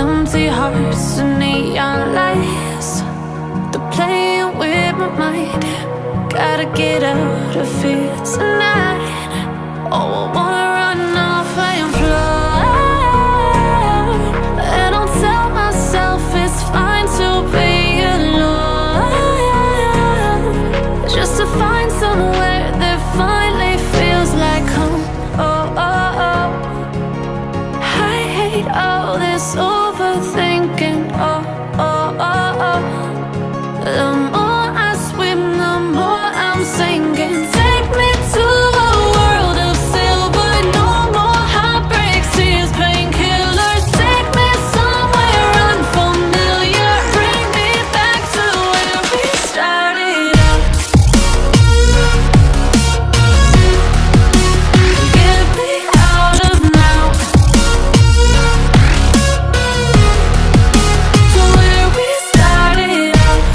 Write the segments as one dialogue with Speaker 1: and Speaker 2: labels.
Speaker 1: empty hearts and neon lights. They're playing with my mind. Gotta get out of here tonight. Oh, I wanna run off and fly. And I'll tell myself it's fine to be alone, just to find somewhere that finally feels like home. Oh, oh, oh. I hate all this overthinking. Oh, oh, oh, oh. The more I swim, the more I'm sinking. Take me to a world of silver. No more heartbreaks, tears, painkillers. Take me somewhere unfamiliar. Bring me back to where we started out. Get me out of now, to where we started out.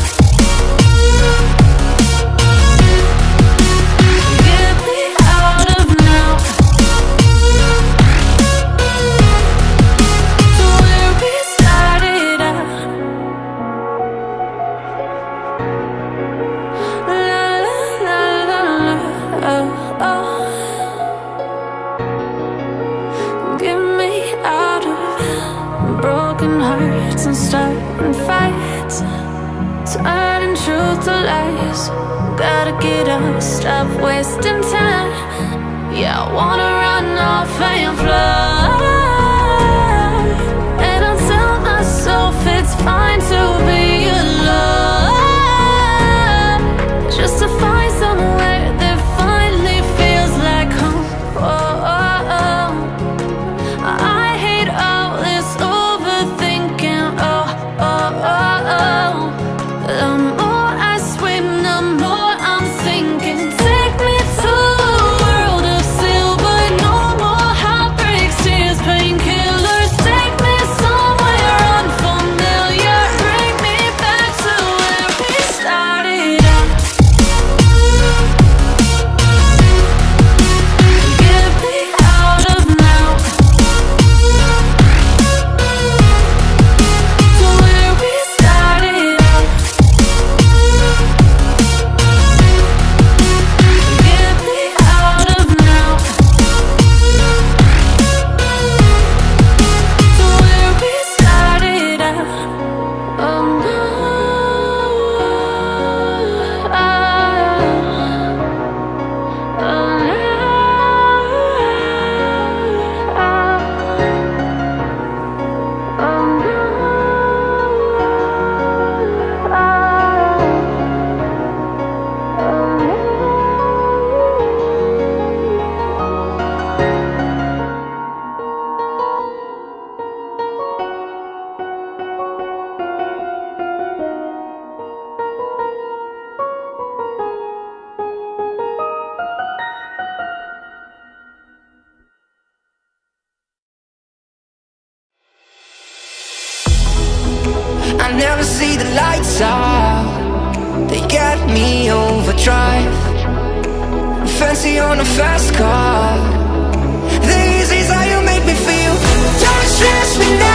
Speaker 1: Get me out of now, to where we started out. La la la la la, oh, oh. Get me out of broken hearts and starting fights, turning truth to lies. Gotta get up, stop wasting time. Yeah, I wanna run off and fly. And I'll tell myself it's fine to be alone, just to find somewhere that finally feels like home. Oh, oh, oh. I hate all this overthinking. Oh, oh, oh, oh. The more I swim, the more I'm sinking. Take me to a world of silver. No more heartbreaks, tears, painkillers. Take me somewhere unfamiliar. Bring me back to where we started out. Get me out of now, to where we started out. Get me out of now, to where we started out. Oh no, oh
Speaker 2: I never see the lights out. They get me overdrive. Fancy on a fast car. This is how you make me feel. Don't stress me now.